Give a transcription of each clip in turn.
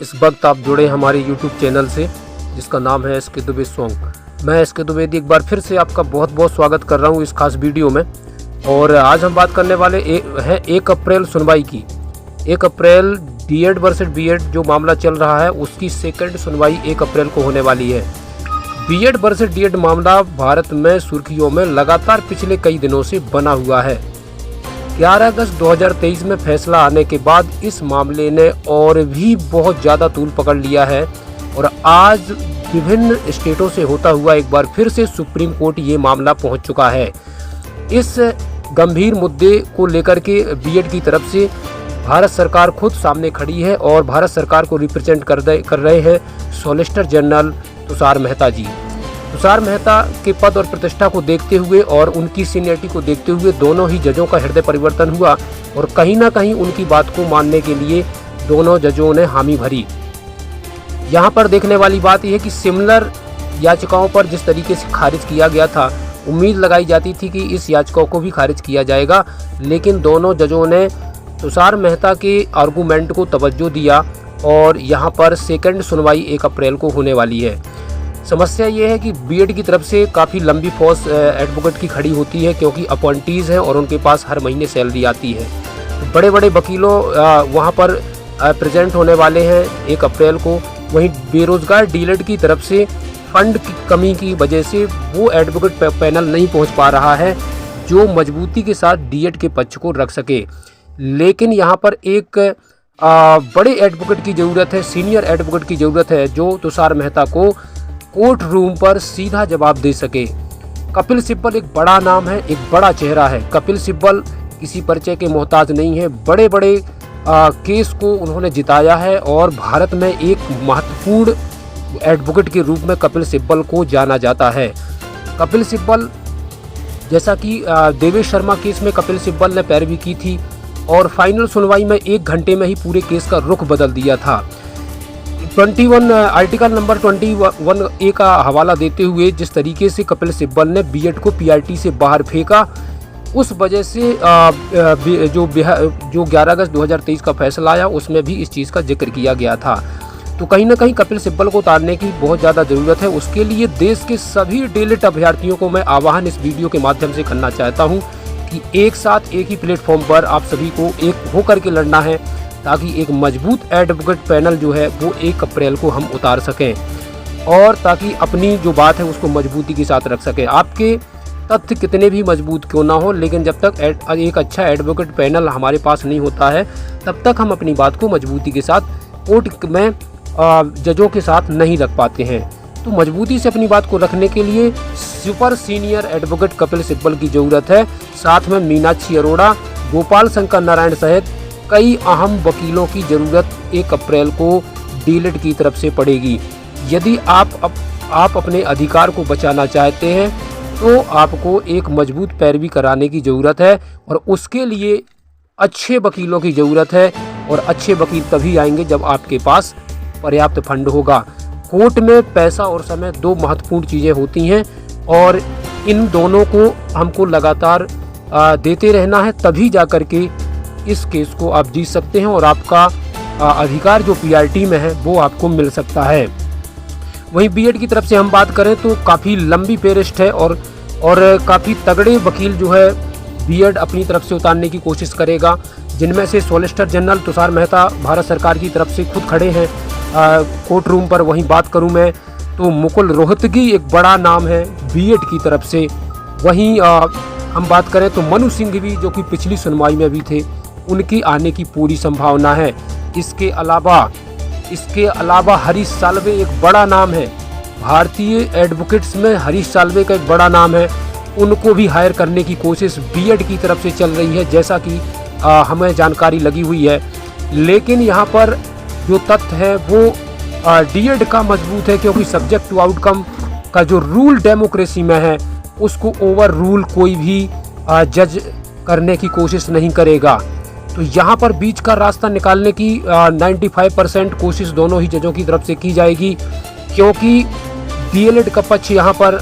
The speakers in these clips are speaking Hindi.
इस वक्त आप जुड़े हमारे YouTube चैनल से जिसका नाम है SK दुबे सॉन्ग। मैं SK द्विवेदी एक बार फिर से आपका बहुत बहुत स्वागत कर रहा हूं इस खास वीडियो में। और आज हम बात करने वाले हैं 1 अप्रैल सुनवाई की। 1 अप्रैल B.Ed वर्सेस B.Ed जो मामला चल रहा है उसकी सेकंड सुनवाई 1 अप्रैल को होने वाली है। B.Ed वर्सेस D.Ed मामला भारत में सुर्खियों में लगातार पिछले कई दिनों से बना हुआ है। 11 अगस्त 2023 में फैसला आने के बाद इस मामले ने और भी बहुत ज़्यादा तूल पकड़ लिया है और आज विभिन्न स्टेटों से होता हुआ एक बार फिर से सुप्रीम कोर्ट ये मामला पहुंच चुका है। इस गंभीर मुद्दे को लेकर के B.Ed की तरफ से भारत सरकार खुद सामने खड़ी है और भारत सरकार को रिप्रेजेंट कर रहे हैं सॉलिसिटर जनरल तुषार मेहता जी। तुषार मेहता के पद और प्रतिष्ठा को देखते हुए और उनकी सीनियरिटी को देखते हुए दोनों ही जजों का हृदय परिवर्तन हुआ और कहीं ना कहीं उनकी बात को मानने के लिए दोनों जजों ने हामी भरी। यहाँ पर देखने वाली बात यह है कि सिमिलर याचिकाओं पर जिस तरीके से खारिज किया गया था, उम्मीद लगाई जाती थी कि इस याचिकाओं को भी खारिज किया जाएगा, लेकिन दोनों जजों ने तुषार मेहता के आर्गूमेंट को तवज्जो दिया और यहाँ पर सेकंड सुनवाई 1 अप्रैल को होने वाली है। समस्या ये है कि B.Ed की तरफ से काफ़ी लंबी फौज एडवोकेट की खड़ी होती है क्योंकि अपॉइंटीज़ हैं और उनके पास हर महीने सैलरी आती है। तो बड़े बड़े वकीलों वहाँ पर प्रेजेंट होने वाले हैं 1 अप्रैल को। वहीं बेरोज़गार D.Ed की तरफ से फंड की कमी की वजह से वो एडवोकेट पैनल नहीं पहुँच पा रहा है जो मजबूती के साथ D.Ed के पक्ष को रख सके। लेकिन यहाँ पर एक बड़े एडवोकेट की ज़रूरत है, सीनियर एडवोकेट की ज़रूरत है जो तुषार मेहता को कोर्ट रूम पर सीधा जवाब दे सके। कपिल सिब्बल एक बड़ा नाम है, एक बड़ा चेहरा है। कपिल सिब्बल किसी परिचय के मोहताज नहीं है। बड़े बड़े केस को उन्होंने जिताया है और भारत में एक महत्वपूर्ण एडवोकेट के रूप में कपिल सिब्बल को जाना जाता है। कपिल सिब्बल जैसा कि देवेश शर्मा केस में कपिल सिब्बल ने पैरवी की थी और फाइनल सुनवाई में 1 घंटे में ही पूरे केस का रुख बदल दिया था। 21 आर्टिकल नंबर 21A का हवाला देते हुए जिस तरीके से कपिल सिब्बल ने B.Ed को PRT से बाहर फेंका, उस वजह से जो 11 अगस्त 2023 का फैसला आया उसमें भी इस चीज़ का जिक्र किया गया था। तो कहीं ना कहीं कपिल सिब्बल को उतारने की बहुत ज़्यादा ज़रूरत है। उसके लिए देश के सभी D.Ed अभ्यर्थियों को मैं आह्वान इस वीडियो के माध्यम से करना चाहता हूँ कि एक साथ एक ही प्लेटफॉर्म पर आप सभी को एक होकर के लड़ना है ताकि एक मजबूत एडवोकेट पैनल जो है वो 1 अप्रैल को हम उतार सकें और ताकि अपनी जो बात है उसको मजबूती के साथ रख सकें। आपके तथ्य कितने भी मजबूत क्यों ना हो, लेकिन जब तक एक अच्छा एडवोकेट पैनल हमारे पास नहीं होता है तब तक हम अपनी बात को मजबूती के साथ कोर्ट में जजों के साथ नहीं रख पाते हैं। तो मजबूती से अपनी बात को रखने के लिए super senior advocate Kapil Sibal की ज़रूरत है। साथ में मीनाक्षी अरोड़ा, गोपाल शंकर नारायण सहित कई अहम वकीलों की ज़रूरत 1 अप्रैल को D.Ed की तरफ से पड़ेगी। यदि आप अपने अधिकार को बचाना चाहते हैं तो आपको एक मजबूत पैरवी कराने की ज़रूरत है और उसके लिए अच्छे वकीलों की ज़रूरत है और अच्छे वकील तभी आएंगे जब आपके पास पर्याप्त फंड होगा। कोर्ट में पैसा और समय 2 महत्वपूर्ण चीज़ें होती हैं और इन दोनों को हमको लगातार देते रहना है, तभी जा कर के इस केस को आप जीत सकते हैं और आपका अधिकार जो PRT में है वो आपको मिल सकता है। वहीं B.Ed की तरफ से हम बात करें तो काफ़ी लंबी पेरिस्ट है और काफ़ी तगड़े वकील जो है B.Ed अपनी तरफ से उतारने की कोशिश करेगा, जिनमें से सॉलिसिटर जनरल तुषार मेहता भारत सरकार की तरफ से खुद खड़े हैं कोर्ट रूम पर। वहीं बात करूं मैं तो मुकुल रोहतगी एक बड़ा नाम है B.Ed की तरफ से। वहीं हम बात करें तो मनु सिंह भी जो कि पिछली सुनवाई में भी थे, उनकी आने की पूरी संभावना है। इसके अलावा हरीश साल्वे एक बड़ा नाम है। भारतीय एडवोकेट्स में हरीश साल्वे का एक बड़ा नाम है। उनको भी हायर करने की कोशिश B.Ed की तरफ से चल रही है, जैसा कि हमें जानकारी लगी हुई है। लेकिन यहाँ पर जो तथ्य है वो D.Ed का मजबूत है क्योंकि सब्जेक्ट टू आउटकम का जो रूल डेमोक्रेसी में है उसको ओवर रूल कोई भी जज करने की कोशिश नहीं करेगा। तो यहाँ पर बीच का रास्ता निकालने की 95% कोशिश दोनों ही जजों की तरफ से की जाएगी क्योंकि D.Ed का पक्ष यहाँ पर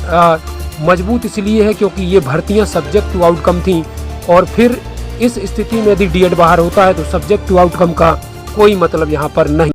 मजबूत इसलिए है क्योंकि ये भर्तियाँ सब्जेक्ट टू आउटकम थी और फिर इस स्थिति में यदि D.Ed बाहर होता है तो सब्जेक्ट टू आउटकम का कोई मतलब यहाँ पर नहीं।